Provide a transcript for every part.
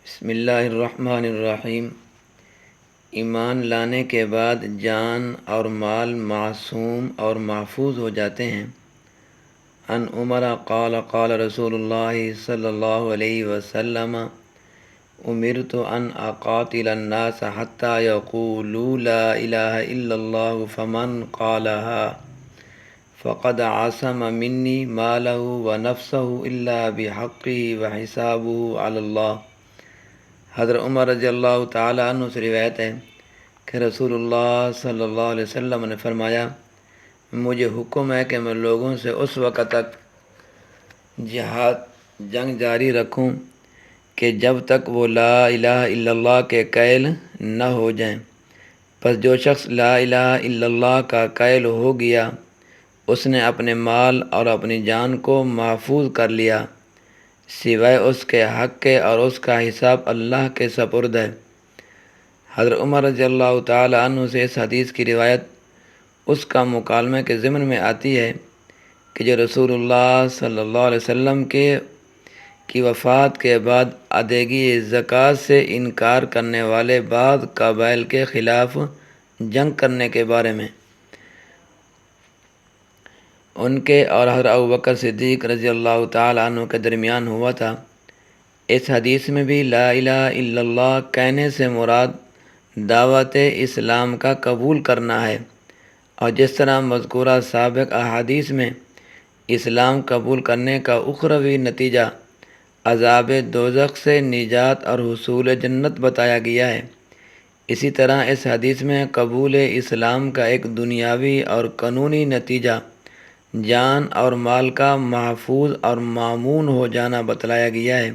بسم اللہ الرحمن الرحیم۔ ایمان لانے کے بعد جان اور مال معصوم اور محفوظ ہو جاتے ہیں۔ ان عمر قال قال رسول اللہ صلی اللہ علیہ وسلم امرت ان اقاتل الناس حتى يقولوا لا الہ الا اللہ فمن قالها فقد عصم منی مالہ ونفسہ الا بحقہ وحسابہ علی اللہ۔ حضرت عمر رضی اللہ تعالیٰ عنہ سے روایت ہے کہ رسول اللہ صلی اللہ علیہ وسلم نے فرمایا، مجھے حکم ہے کہ میں لوگوں سے اس وقت تک جنگ جاری رکھوں کہ جب تک وہ لا الہ الا اللہ کے قائل نہ ہو جائیں۔ پس جو شخص لا الہ الا اللہ کا قائل ہو گیا اس نے اپنے مال اور اپنی جان کو محفوظ کر لیا، سوائے اس کے حق کے، اور اس کا حساب اللہ کے سپرد ہے۔ حضرت عمر رضی اللہ تعالی عنہ سے اس حدیث کی روایت اس کا مکالمے کے ضمن میں آتی ہے کہ جو رسول اللہ صلی اللہ علیہ وسلم کی وفات کے بعد ادائیگی زکوٰۃ سے انکار کرنے والے بعض قبائل کے خلاف جنگ کرنے کے بارے میں ان کے اور حضرت ابوبکر صدیق رضی اللہ تعالی عنہ کے درمیان ہوا تھا۔ اس حدیث میں بھی لا الہ الا اللہ کہنے سے مراد دعوت اسلام کا قبول کرنا ہے، اور جس طرح مذکورہ سابق احادیث میں اسلام قبول کرنے کا اخروی نتیجہ عذاب دوزخ سے نجات اور حصول جنت بتایا گیا ہے، اسی طرح اس حدیث میں قبول اسلام کا ایک دنیاوی اور قانونی نتیجہ جان اور مال کا محفوظ اور مامون ہو جانا بتلایا گیا ہے۔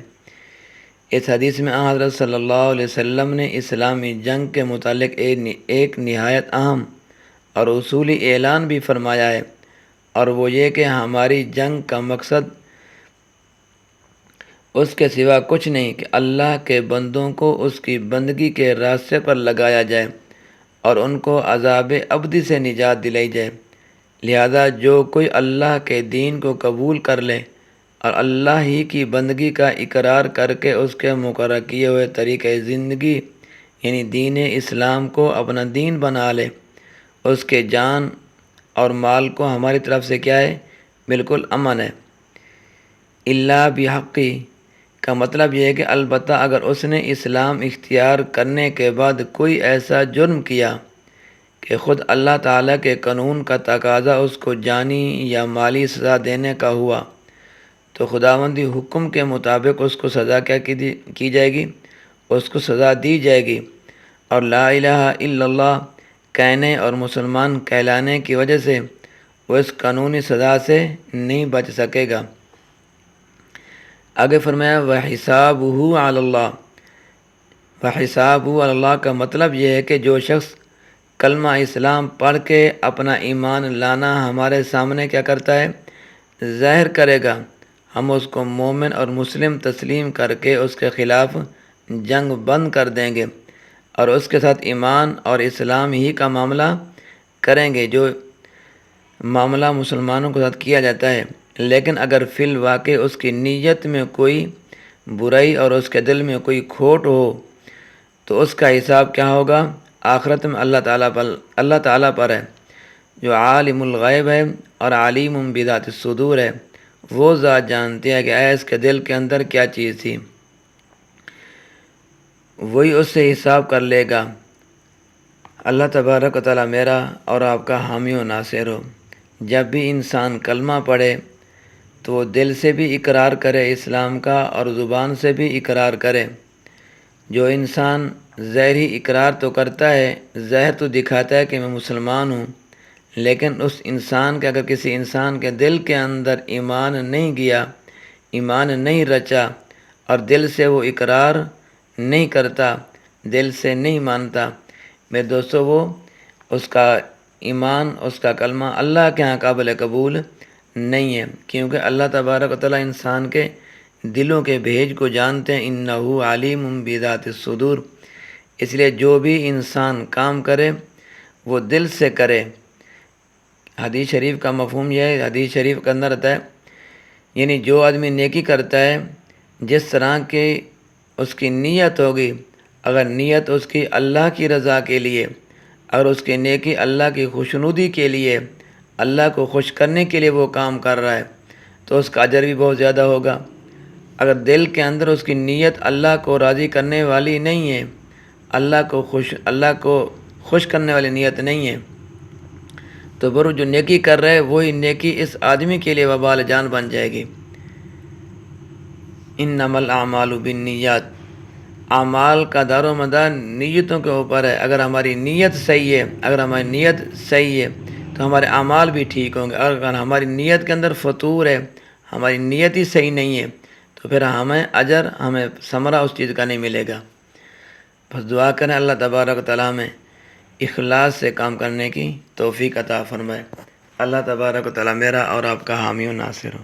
اس حدیث میں حضرت صلی اللہ علیہ وسلم نے اسلامی جنگ کے متعلق ایک نہایت اہم اور اصولی اعلان بھی فرمایا ہے، اور وہ یہ کہ ہماری جنگ کا مقصد اس کے سوا کچھ نہیں کہ اللہ کے بندوں کو اس کی بندگی کے راستے پر لگایا جائے اور ان کو عذاب ابدی سے نجات دلائی جائے۔ لہذا جو کوئی اللہ کے دین کو قبول کر لے اور اللہ ہی کی بندگی کا اقرار کر کے اس کے مقرر کیے ہوئے طریقۂ زندگی یعنی دین اسلام کو اپنا دین بنا لے، اس کے جان اور مال کو ہماری طرف سے کیا ہے؟ بالکل امن ہے۔ الا بحقی کا مطلب یہ ہے کہ البتہ اگر اس نے اسلام اختیار کرنے کے بعد کوئی ایسا جرم کیا کہ خود اللہ تعالیٰ کے قانون کا تقاضا اس کو جانی یا مالی سزا دینے کا ہوا، تو خداوندی حکم کے مطابق اس کو سزا کیا کی جائے گی؟ اس کو سزا دی جائے گی، اور لا الہ الا اللہ کہنے اور مسلمان کہلانے کی وجہ سے وہ اس قانونی سزا سے نہیں بچ سکے گا۔ آگے فرمایا وَحِسَابُهُ عَلَى اللَّهِ۔ وَحِسَابُهُ عَلَى اللَّهِ کا مطلب یہ ہے کہ جو شخص کلمہ اسلام پڑھ کے اپنا ایمان لانا ہمارے سامنے کیا کرتا ہے؟ ظاہر کرے گا، ہم اس کو مومن اور مسلم تسلیم کر کے اس کے خلاف جنگ بند کر دیں گے اور اس کے ساتھ ایمان اور اسلام ہی کا معاملہ کریں گے جو معاملہ مسلمانوں کے ساتھ کیا جاتا ہے۔ لیکن اگر فی الواقع اس کی نیت میں کوئی برائی اور اس کے دل میں کوئی کھوٹ ہو تو اس کا حساب کیا ہوگا؟ آخرت میں اللہ تعالیٰ پر ہے، جو عالم الغیب ہے اور علیم بذات الصدور ہے۔ وہ ذات جانتی ہے کہ اس کے دل کے اندر کیا چیز تھی، وہی اس سے حساب کر لے گا۔ اللہ تبارک و تعالیٰ میرا اور آپ کا حامی و ناصر ہو۔ جب بھی انسان کلمہ پڑھے تو وہ دل سے بھی اقرار کرے اسلام کا اور زبان سے بھی اقرار کرے۔ جو انسان ظاہری اقرار تو کرتا ہے، ظاہر تو دکھاتا ہے کہ میں مسلمان ہوں، لیکن اس انسان کے اگر کسی انسان کے دل کے اندر ایمان نہیں گیا، ایمان نہیں رچا اور دل سے وہ اقرار نہیں کرتا، دل سے نہیں مانتا، میرے دوستو، وہ اس کا ایمان، اس کا کلمہ اللہ کے ہاں قابل قبول نہیں ہے، کیونکہ اللہ تبارک و تعالیٰ انسان کے دلوں کے بھیج کو جانتے ہیں۔ انہ علیم بذات الصدور۔ اس لیے جو بھی انسان کام کرے وہ دل سے کرے۔ حدیث شریف کا مفہوم یہ ہے، حدیث شریف کے اندر رہتا ہے، یعنی جو آدمی نیکی کرتا ہے، جس طرح کے اس کی نیت ہوگی، اگر نیت اس کی اللہ کی رضا کے لیے، اگر اس کی نیکی اللہ کی خوشنودی کے لیے، اللہ کو خوش کرنے کے لیے وہ کام کر رہا ہے تو اس کا اجر بھی بہت زیادہ ہوگا۔ اگر دل کے اندر اس کی نیت اللہ کو راضی کرنے والی نہیں ہے، اللہ کو خوش کرنے والی نیت نہیں ہے، تو برو جو نیکی کر رہے وہی نیکی اس آدمی کے لیے وبال جان بن جائے گی۔ انما الاعمال بالنیات، اعمال کا دار و مدار نیتوں کے اوپر ہے۔ اگر ہماری نیت صحیح ہے تو ہمارے اعمال بھی ٹھیک ہوں گے۔ اگر ہماری نیت کے اندر فطور ہے، ہماری نیت ہی صحیح نہیں ہے، تو پھر ہمیں ثمرہ اس چیز کا نہیں ملے گا۔ بس دعا کریں اللہ تبارک و تعالیٰ ہمیں اخلاص سے کام کرنے کی توفیق عطا فرمائے۔ اللہ تبارک و تعالیٰ میرا اور آپ کا حامی و ناصر ہو۔